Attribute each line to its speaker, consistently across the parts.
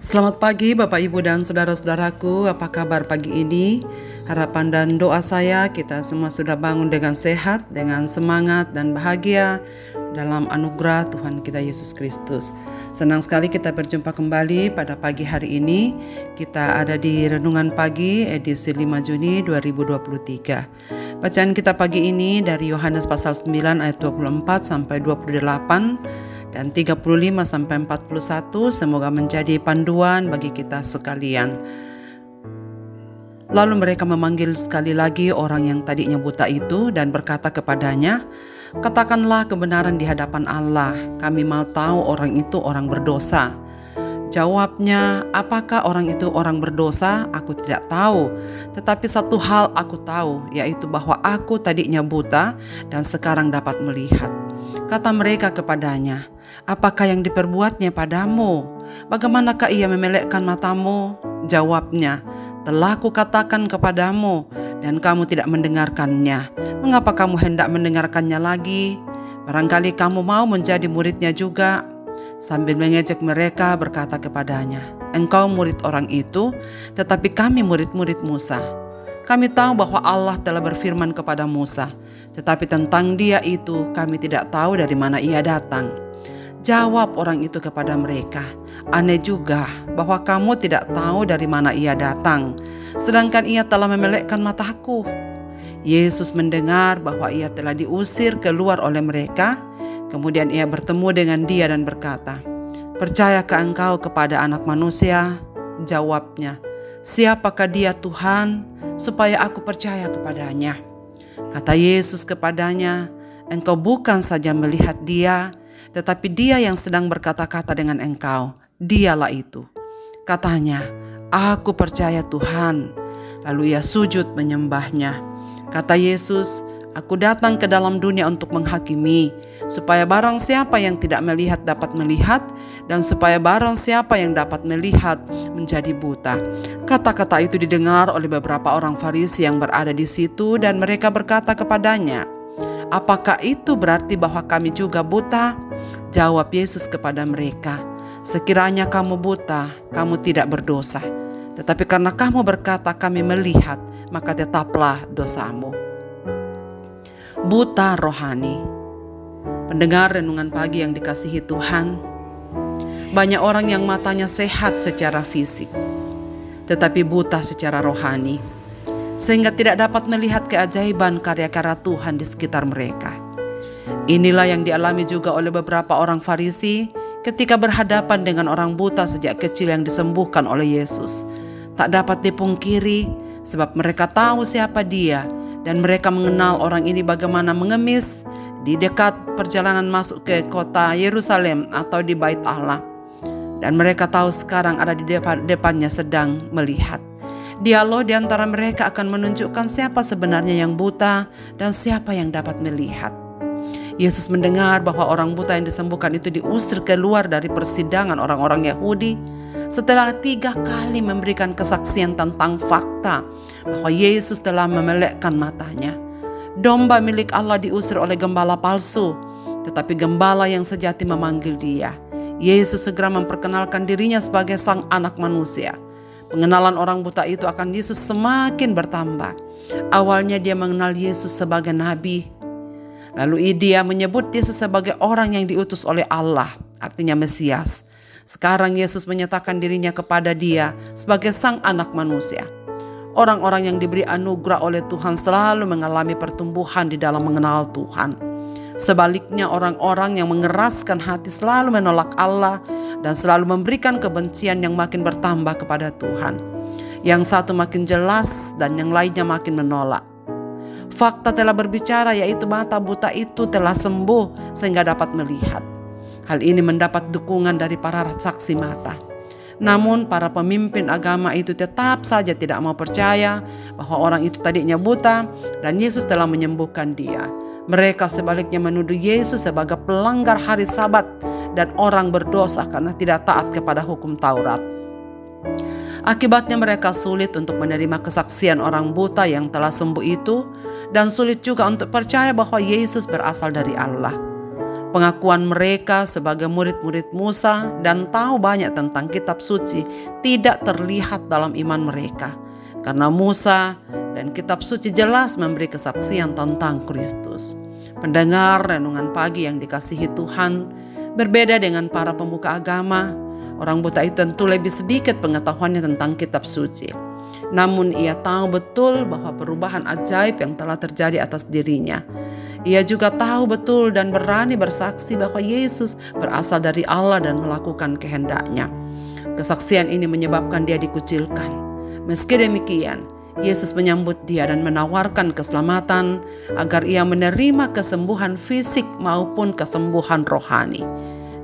Speaker 1: Selamat pagi Bapak Ibu dan saudara-saudaraku, apa kabar pagi ini? Harapan dan doa saya kita semua sudah bangun dengan sehat, dengan semangat dan bahagia dalam anugerah Tuhan kita Yesus Kristus. Senang sekali kita berjumpa kembali pada pagi hari ini. Kita ada di Renungan Pagi edisi 5 Juni 2023. Bacaan kita pagi ini dari Yohanes pasal 9 ayat 24 sampai 28 dan 35 sampai 41, semoga menjadi panduan bagi kita sekalian. Lalu mereka memanggil sekali lagi orang yang tadinya buta itu dan berkata kepadanya, "Katakanlah kebenaran di hadapan Allah, kami mau tahu orang itu orang berdosa." Jawabnya, "Apakah orang itu orang berdosa? Aku tidak tahu. Tetapi satu hal aku tahu, yaitu bahwa aku tadinya buta dan sekarang dapat melihat." Kata mereka kepadanya, "Apakah yang diperbuatnya padamu? Bagaimanakah ia memelekkan matamu?" Jawabnya, "Telah kukatakan kepadamu, dan kamu tidak mendengarkannya. Mengapa kamu hendak mendengarkannya lagi? Barangkali kamu mau menjadi muridnya juga." Sambil mengejek mereka berkata kepadanya, "Engkau murid orang itu, tetapi kami murid-murid Musa. Kami tahu bahwa Allah telah berfirman kepada Musa, tetapi tentang dia itu kami tidak tahu dari mana ia datang." Jawab orang itu kepada mereka, "Aneh juga bahwa kamu tidak tahu dari mana ia datang, sedangkan ia telah memelekkan mataku." Yesus mendengar bahwa ia telah diusir keluar oleh mereka. Kemudian ia bertemu dengan dia dan berkata, "Percayakah engkau kepada Anak Manusia?" Jawabnya, "Siapakah dia Tuhan, supaya aku percaya kepadanya?" Kata Yesus kepadanya, "Engkau bukan saja melihat dia, tetapi dia yang sedang berkata-kata dengan engkau, dialah itu." Katanya, "Aku percaya Tuhan." Lalu ia sujud menyembahnya. Kata Yesus, "Aku datang ke dalam dunia untuk menghakimi, supaya barang siapa yang tidak melihat dapat melihat, dan supaya barang siapa yang dapat melihat menjadi buta." Kata-kata itu didengar oleh beberapa orang Farisi yang berada di situ, dan mereka berkata kepadanya, "Apakah itu berarti bahwa kami juga buta?" Jawab Yesus kepada mereka, "Sekiranya kamu buta, kamu tidak berdosa. Tetapi karena kamu berkata kami melihat, maka tetaplah dosamu." Buta rohani. Pendengar renungan pagi yang dikasihi Tuhan, banyak orang yang matanya sehat secara fisik, tetapi buta secara rohani, sehingga tidak dapat melihat keajaiban karya-karya Tuhan di sekitar mereka. Inilah yang dialami juga oleh beberapa orang Farisi ketika berhadapan dengan orang buta sejak kecil yang disembuhkan oleh Yesus. Tak dapat dipungkiri sebab mereka tahu siapa dia, dan mereka mengenal orang ini bagaimana mengemis di dekat perjalanan masuk ke kota Yerusalem atau di Bait Allah. Dan mereka tahu sekarang ada di depannya sedang melihat. Dialog di antara mereka akan menunjukkan siapa sebenarnya yang buta dan siapa yang dapat melihat. Yesus mendengar bahwa orang buta yang disembuhkan itu diusir keluar dari persidangan orang-orang Yahudi setelah 3 kali memberikan kesaksian tentang fakta bahwa Yesus telah memelekkan matanya. Domba milik Allah diusir oleh gembala palsu, tetapi gembala yang sejati memanggil dia. Yesus segera memperkenalkan dirinya sebagai Sang Anak Manusia. Pengenalan orang buta itu akan Yesus semakin bertambah. Awalnya dia mengenal Yesus sebagai nabi. Lalu dia menyebut Yesus sebagai orang yang diutus oleh Allah, artinya Mesias. Sekarang Yesus menyatakan dirinya kepada dia sebagai Sang Anak Manusia. Orang-orang yang diberi anugerah oleh Tuhan selalu mengalami pertumbuhan di dalam mengenal Tuhan. Sebaliknya orang-orang yang mengeraskan hati selalu menolak Allah dan selalu memberikan kebencian yang makin bertambah kepada Tuhan. Yang satu makin jelas dan yang lainnya makin menolak. Fakta telah berbicara, yaitu mata buta itu telah sembuh sehingga dapat melihat. Hal ini mendapat dukungan dari para saksi mata. Namun para pemimpin agama itu tetap saja tidak mau percaya bahwa orang itu tadinya buta dan Yesus telah menyembuhkan dia. Mereka sebaliknya menuduh Yesus sebagai pelanggar hari Sabat dan orang berdosa karena tidak taat kepada hukum Taurat. Akibatnya mereka sulit untuk menerima kesaksian orang buta yang telah sembuh itu, dan sulit juga untuk percaya bahwa Yesus berasal dari Allah. Pengakuan mereka sebagai murid-murid Musa dan tahu banyak tentang kitab suci tidak terlihat dalam iman mereka. Karena Musa dan kitab suci jelas memberi kesaksian tentang Kristus. Pendengar renungan pagi yang dikasihi Tuhan, berbeda dengan para pemuka agama, orang buta itu tentu lebih sedikit pengetahuannya tentang kitab suci. Namun ia tahu betul bahwa perubahan ajaib yang telah terjadi atas dirinya. Ia juga tahu betul dan berani bersaksi bahwa Yesus berasal dari Allah dan melakukan kehendak-Nya. Kesaksian ini menyebabkan dia dikucilkan. Meski demikian, Yesus menyambut dia dan menawarkan keselamatan agar ia menerima kesembuhan fisik maupun kesembuhan rohani.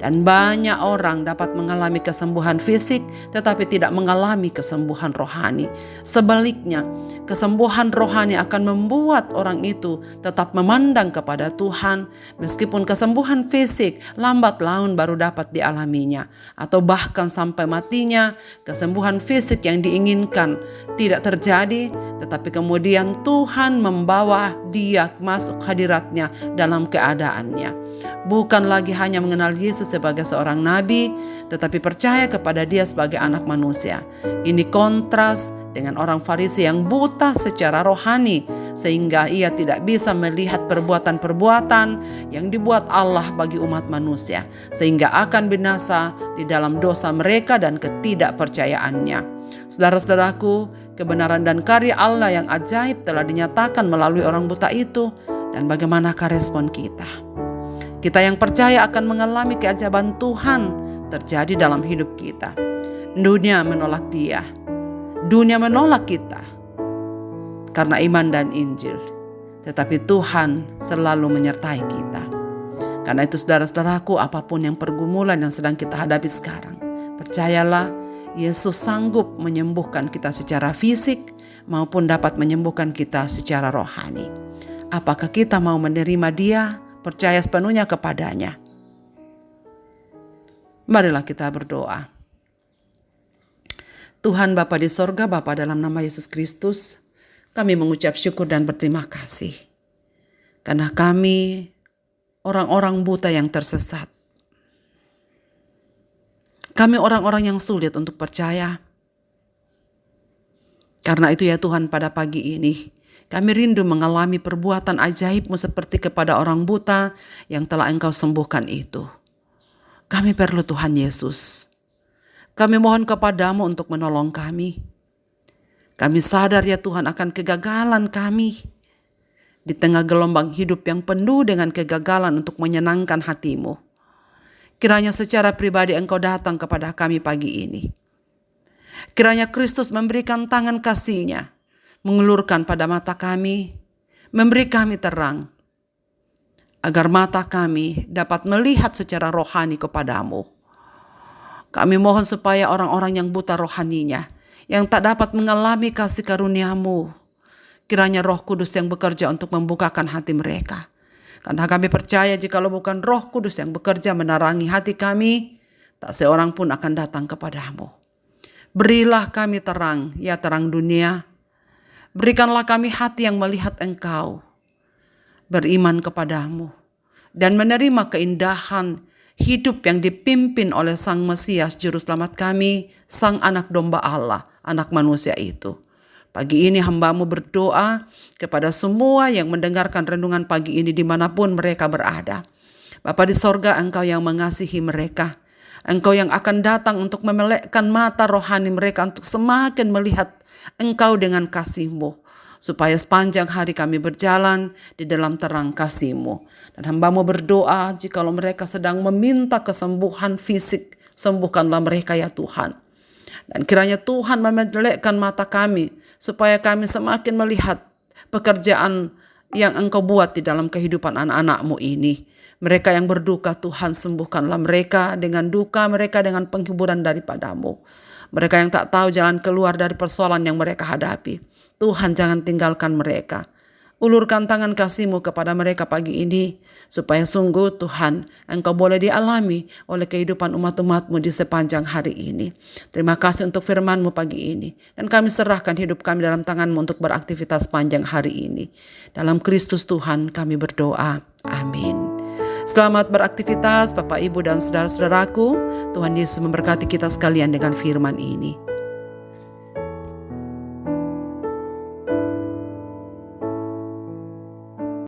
Speaker 1: Dan banyak orang dapat mengalami kesembuhan fisik tetapi tidak mengalami kesembuhan rohani. Sebaliknya, kesembuhan rohani akan membuat orang itu tetap memandang kepada Tuhan meskipun kesembuhan fisik lambat laun baru dapat dialaminya. Atau bahkan sampai matinya, kesembuhan fisik yang diinginkan tidak terjadi, tetapi kemudian Tuhan membawa dia masuk hadirat-Nya dalam keadaannya. Bukan lagi hanya mengenal Yesus sebagai seorang nabi, tetapi percaya kepada Dia sebagai anak manusia. Ini kontras dengan orang Farisi yang buta secara rohani, sehingga ia tidak bisa melihat perbuatan-perbuatan yang dibuat Allah bagi umat manusia, sehingga akan binasa di dalam dosa mereka dan ketidakpercayaannya. Saudara-saudaraku, kebenaran dan karya Allah yang ajaib telah dinyatakan melalui orang buta itu, dan bagaimanakah respon kita? Kita yang percaya akan mengalami keajaiban Tuhan terjadi dalam hidup kita. Dunia menolak Dia. Dunia menolak kita karena iman dan Injil. Tetapi Tuhan selalu menyertai kita. Karena itu saudara-saudaraku, apapun yang pergumulan yang sedang kita hadapi sekarang, percayalah Yesus sanggup menyembuhkan kita secara fisik maupun dapat menyembuhkan kita secara rohani. Apakah kita mau menerima Dia? Percaya sepenuhnya kepadanya. Marilah kita berdoa. Tuhan Bapa di sorga, Bapa dalam nama Yesus Kristus, kami mengucap syukur dan berterima kasih. Karena kami orang-orang buta yang tersesat. Kami orang-orang yang sulit untuk percaya. Karena itu ya Tuhan, pada pagi ini kami rindu mengalami perbuatan ajaib-Mu seperti kepada orang buta yang telah Engkau sembuhkan itu. Kami perlu Tuhan Yesus. Kami mohon kepada-Mu untuk menolong kami. Kami sadar ya Tuhan akan kegagalan kami. Di tengah gelombang hidup yang penuh dengan kegagalan untuk menyenangkan hati-Mu. Kiranya secara pribadi Engkau datang kepada kami pagi ini. Kiranya Kristus memberikan tangan kasih-Nya, mengulurkan pada mata kami, memberi kami terang, agar mata kami dapat melihat secara rohani kepada-Mu. Kami mohon supaya orang-orang yang buta rohaninya, yang tak dapat mengalami kasih karunia-Mu, kiranya Roh Kudus yang bekerja untuk membukakan hati mereka. Karena kami percaya jikalau bukan Roh Kudus yang bekerja menerangi hati kami, tak seorang pun akan datang kepada-Mu. Berilah kami terang, ya terang dunia. Berikanlah kami hati yang melihat Engkau, beriman kepada-Mu, dan menerima keindahan hidup yang dipimpin oleh Sang Mesias Juru Selamat kami, Sang Anak Domba Allah, Anak manusia itu. Pagi ini hamba-Mu berdoa kepada semua yang mendengarkan renungan pagi ini dimanapun mereka berada. Bapa di sorga, Engkau yang mengasihi mereka. Engkau yang akan datang untuk memelekkan mata rohani mereka untuk semakin melihat Engkau dengan kasih-Mu, supaya sepanjang hari kami berjalan di dalam terang kasih-Mu. Dan hamba-Mu berdoa, jikalau mereka sedang meminta kesembuhan fisik, sembuhkanlah mereka ya Tuhan. Dan kiranya Tuhan memelekkan mata kami, supaya kami semakin melihat pekerjaan yang Engkau buat di dalam kehidupan anak-anak-Mu ini. Mereka yang berduka, Tuhan sembuhkanlah mereka dengan duka, mereka dengan penghiburan daripada-Mu. Mereka yang tak tahu jalan keluar dari persoalan yang mereka hadapi, Tuhan jangan tinggalkan mereka. Ulurkan tangan kasih-Mu kepada mereka pagi ini, supaya sungguh Tuhan, Engkau boleh dialami oleh kehidupan umat-umat-Mu di sepanjang hari ini. Terima kasih untuk firman-Mu pagi ini. Dan kami serahkan hidup kami dalam tangan-Mu untuk beraktivitas panjang hari ini. Dalam Kristus Tuhan kami berdoa. Amin. Selamat beraktivitas Bapak, Ibu, dan saudara-saudaraku. Tuhan Yesus memberkati kita sekalian dengan firman ini.